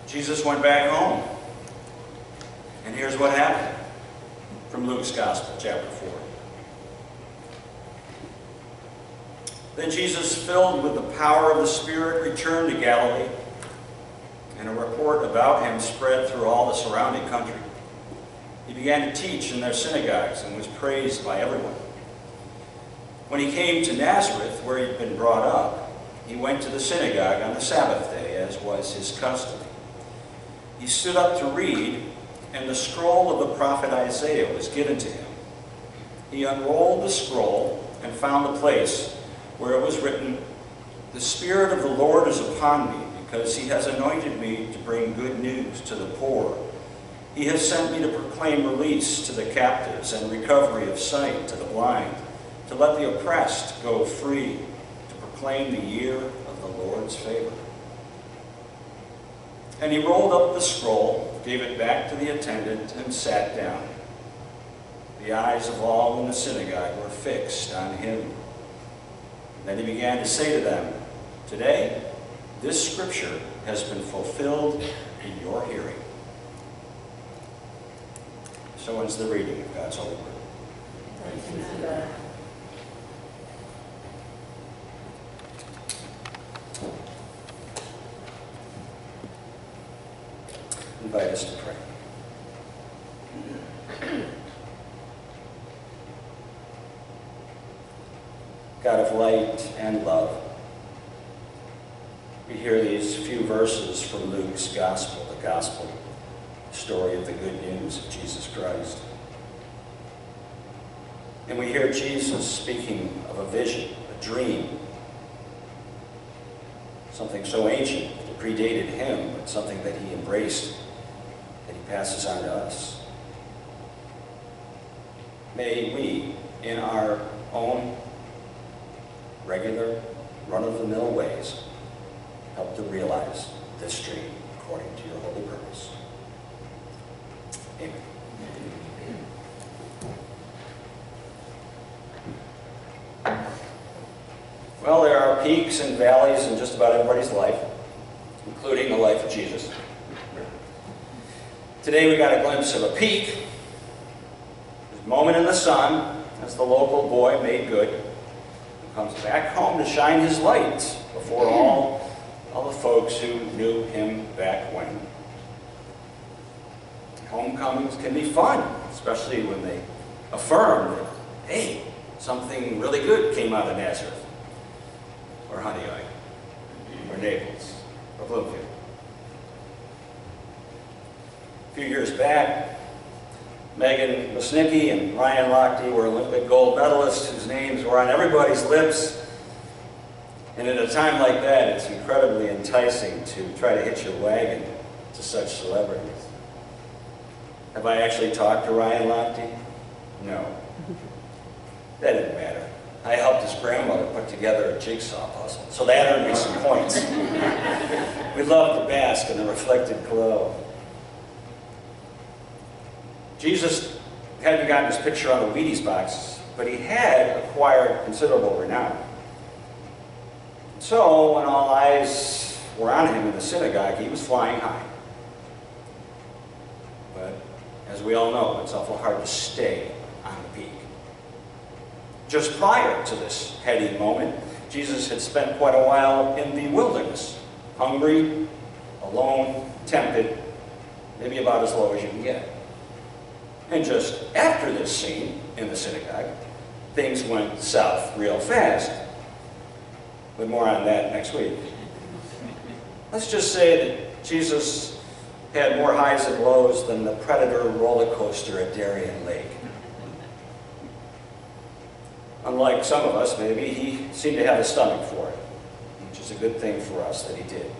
Jesus went back home. And here's what happened from Luke's Gospel, chapter 4. Then Jesus, filled with the power of the Spirit, returned to Galilee, and a report about him spread through all the surrounding country. He began to teach in their synagogues and was praised by everyone. When he came to Nazareth, where he'd been brought up, he went to the synagogue on the Sabbath day, as was his custom. He stood up to read, and the scroll of the prophet Isaiah was given to him. He unrolled the scroll and found the place where it was written, "The Spirit of the Lord is upon me, because he has anointed me to bring good news to the poor. He has sent me to proclaim release to the captives and recovery of sight to the blind, to let the oppressed go free, to proclaim the year of the Lord's favor." And he rolled up the scroll, gave it back to the attendant, and sat down. The eyes of all in the synagogue were fixed on him. Then he began to say to them, "Today, this scripture has been fulfilled in your hearing." So ends the reading of God's holy word. Thanks be to God. Invite us to pray. God of light and love, we hear these few verses from Luke's Gospel, the story of the good news of Jesus Christ. And we hear Jesus speaking of a vision, a dream, something so ancient that it predated him, but something that he embraced, that he passes on to us. May we, in our own regular, run-of-the-mill ways, help to realize this dream according to your holy purpose. Amen. Well, there are peaks and valleys in just about everybody's life, including the life of Jesus. Today we got a glimpse of a peak, a moment in the sun, as the local boy made good, comes back home to shine his light before all the folks who knew him back when. Homecomings can be fun, especially when they affirm that, hey, something really good came out of Nazareth, or Honeyeye, or Naples, or Bloomfield. A few years back, Megan Musnicki and Ryan Lochte were Olympic gold medalists whose names were on everybody's lips. And at a time like that, it's incredibly enticing to try to hitch your wagon to such celebrities. Have I actually talked to Ryan Lochte? No. That didn't matter. I helped his grandmother put together a jigsaw puzzle, so that earned me some points. We loved to bask in the reflected glow. Jesus hadn't gotten his picture on the Wheaties box, but he had acquired considerable renown. So, when all eyes were on him in the synagogue, he was flying high. But, as we all know, it's awful hard to stay on the peak. Just prior to this heady moment, Jesus had spent quite a while in the wilderness, hungry, alone, tempted, maybe about as low as you can get. And just after this scene in the synagogue, things went south real fast. But more on that next week. Let's just say that Jesus had more highs and lows than the Predator roller coaster at Darien Lake. Unlike some of us, maybe, he seemed to have a stomach for it, which is a good thing for us that he did,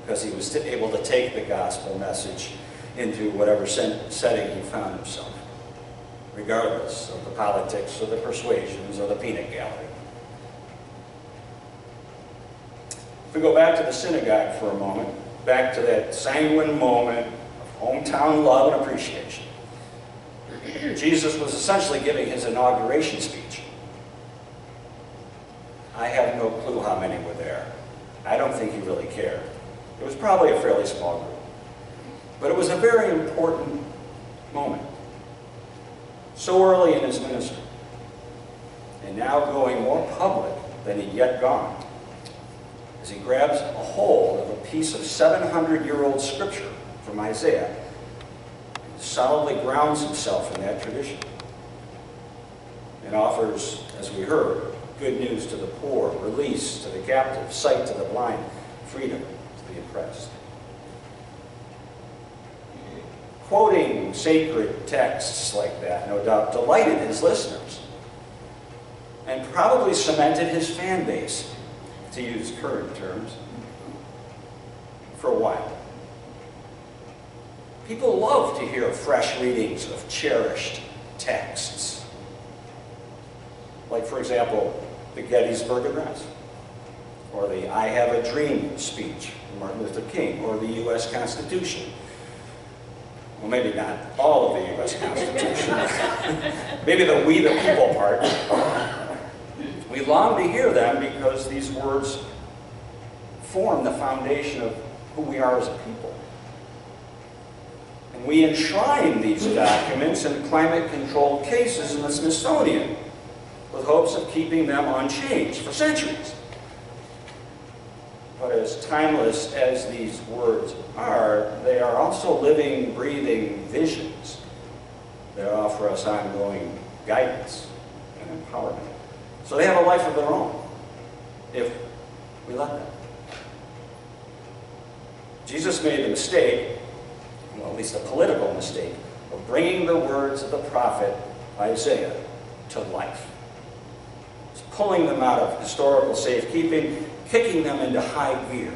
because he was able to take the gospel message into whatever setting he found himself, regardless of the politics or the persuasions or the peanut gallery. If we go back to the synagogue for a moment, back to that sanguine moment of hometown love and appreciation, Jesus was essentially giving his inauguration speech. I have no clue how many were there. I don't think he really cared. It was probably a fairly small group. But it was a very important moment. So early in his ministry, and now going more public than he'd yet gone, as he grabs a hold of a piece of 700-year-old scripture from Isaiah, and solidly grounds himself in that tradition, and offers, as we heard, good news to the poor, release to the captive, sight to the blind, freedom to the oppressed. Quoting sacred texts like that, no doubt, delighted his listeners and probably cemented his fan base, to use current terms, for a while. People love to hear fresh readings of cherished texts. Like, for example, the Gettysburg Address, or the I Have a Dream speech from Martin Luther King, or the U.S. Constitution. Well, maybe not all of the U.S. Constitution. Maybe the we the people part. We long to hear them because these words form the foundation of who we are as a people. And we enshrine these documents in climate-controlled cases in the Smithsonian with hopes of keeping them unchanged for centuries. But as timeless as these words are, they are also living, breathing visions that offer us ongoing guidance and empowerment. So they have a life of their own, if we let them. Jesus made the mistake, well, at least a political mistake, of bringing the words of the prophet Isaiah to life. He's pulling them out of historical safekeeping, kicking them into high gear,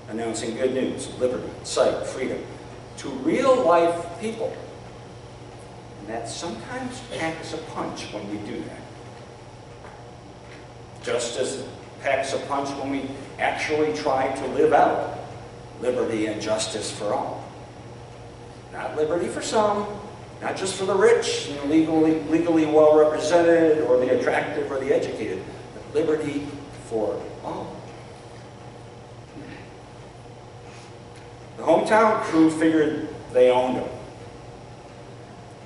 announcing good news, liberty, sight, freedom, to real-life people. And that sometimes packs a punch when we do that. Just as it packs a punch when we actually try to live out liberty and justice for all. Not liberty for some, not just for the rich and legally well-represented or the attractive or the educated, but liberty for all. The hometown crew figured they owned him.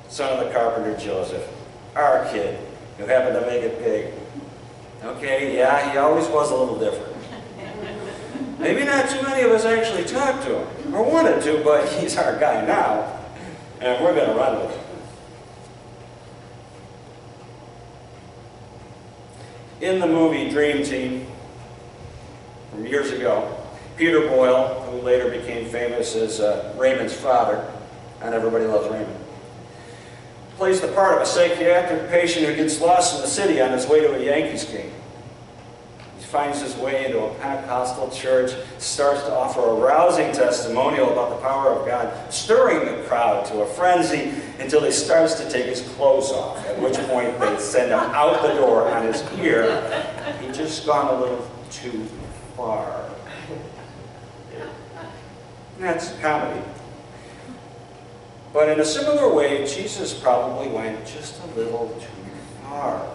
Son of the carpenter Joseph, our kid, who happened to make it big. Okay, yeah, he always was a little different. Maybe not too many of us actually talked to him, or wanted to, but he's our guy now, and we're going to run with him. In the movie Dream Team, from years ago, Peter Boyle, who later became famous as Raymond's father, and Everybody Loves Raymond, plays the part of a psychiatric patient who gets lost in the city on his way to a Yankees game. He finds his way into a Pentecostal church, starts to offer a rousing testimonial about the power of God, stirring the crowd to a frenzy until he starts to take his clothes off, at which point they send him out the door on his ear. He'd just gone a little too far. And that's comedy. But in a similar way, Jesus probably went just a little too far.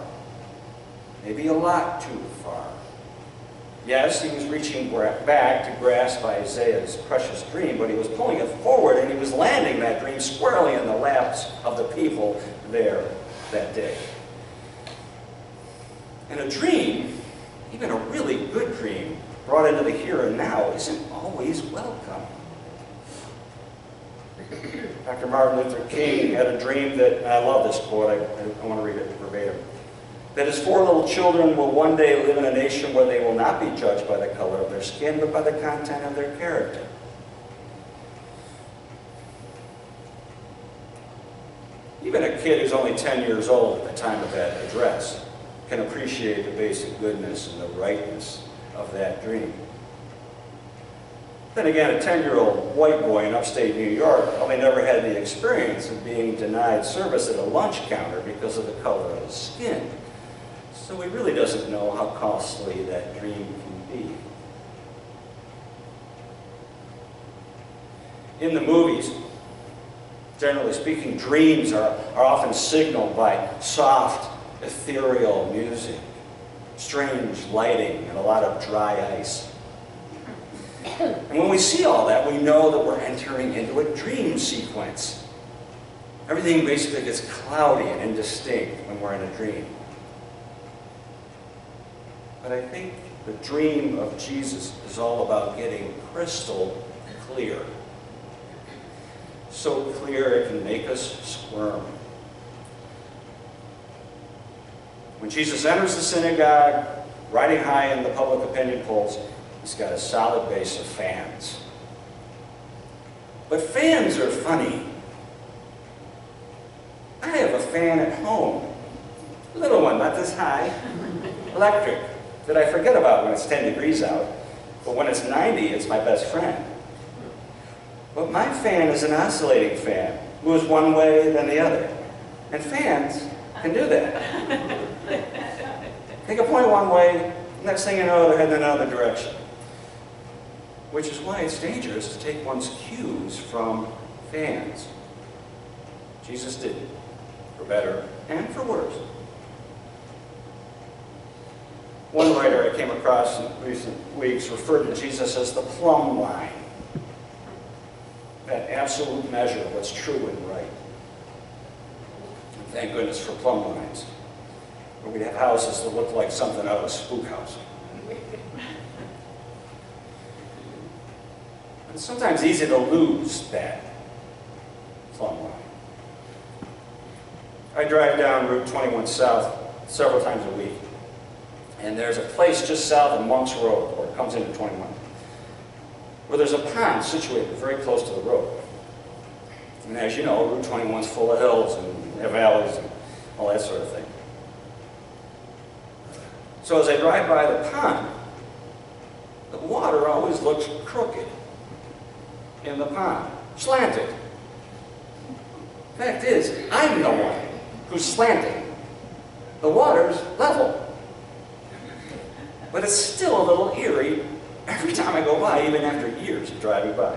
Maybe a lot too far. Yes, he was reaching back to grasp Isaiah's precious dream, but he was pulling it forward and he was landing that dream squarely in the laps of the people there that day. And a dream, even a really good dream, brought into the here and now, isn't always welcome. Dr. Martin Luther King had a dream that, and I love this quote, I want to read it verbatim, that his 4 little children will one day live in a nation where they will not be judged by the color of their skin, but by the content of their character. Even a kid who's only 10 years old at the time of that address can appreciate the basic goodness and the rightness of that dream. Then again, a 10-year-old white boy in upstate New York probably never had the experience of being denied service at a lunch counter because of the color of his skin. So he really doesn't know how costly that dream can be. In the movies, generally speaking, dreams are often signaled by soft, ethereal music, strange lighting, and a lot of dry ice. And when we see all that, we know that we're entering into a dream sequence. Everything basically gets cloudy and indistinct when we're in a dream. But I think the dream of Jesus is all about getting crystal clear. So clear it can make us squirm. When Jesus enters the synagogue, riding high in the public opinion polls, he's got a solid base of fans. But fans are funny. I have a fan at home. A little one, not this high. Electric, that I forget about when it's 10 degrees out. But when it's 90, it's my best friend. But my fan is an oscillating fan. Moves one way, then the other. And fans can do that. They can point one way, next thing you know, they're heading in another direction. Which is why it's dangerous to take one's cues from fans. Jesus did, for better and for worse. One writer I came across in recent weeks referred to Jesus as the plumb line. That absolute measure of what's true and right. And thank goodness for plumb lines. Where we'd have houses that looked like something out of a spook house. It's sometimes easy to lose that plumb line. I drive down Route 21 South several times a week. And there's a place just south of Monk's Road, where it comes into 21, where there's a pond situated very close to the road. And as you know, Route 21 is full of hills and valleys and all that sort of thing. So as I drive by the pond, the water always looks crooked in the pond, slanted. Fact is, I'm the one who's slanting. The water's level. But it's still a little eerie every time I go by, even after years of driving by.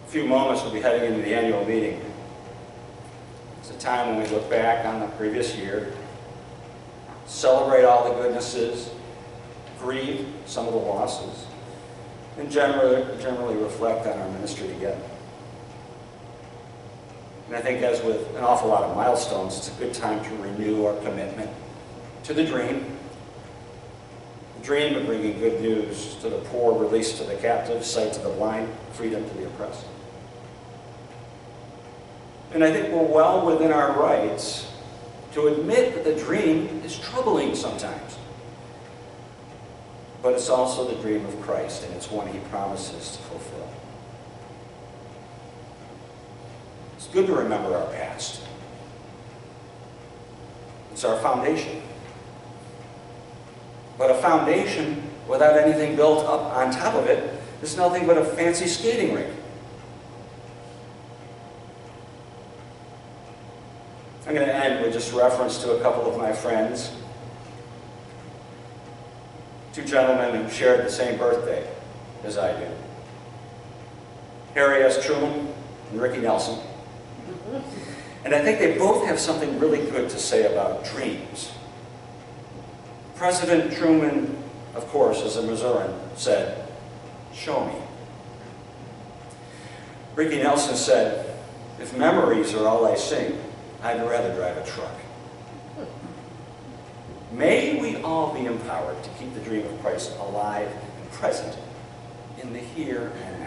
A few moments we'll be heading into the annual meeting. It's a time when we look back on the previous year, celebrate all the goodnesses, grieve some of the losses, and generally reflect on our ministry together. And I think, as with an awful lot of milestones, it's a good time to renew our commitment to the dream of bringing good news to the poor, release to the captive, sight to the blind, freedom to the oppressed. And I think we're well within our rights to admit that the dream is troubling sometimes. But it's also the dream of Christ, and it's one he promises to fulfill. It's good to remember our past. It's our foundation. But a foundation without anything built up on top of it is nothing but a fancy skating rink. I'm going to end with just reference to a couple of my friends. Two gentlemen who shared the same birthday as I do. Harry S. Truman and Ricky Nelson. And I think they both have something really good to say about dreams. President Truman, of course, as a Missourian, said, "Show me." Ricky Nelson said, "If memories are all I sing, I'd rather drive a truck." May we all be empowered to keep the dream of Christ alive and present in the here and now.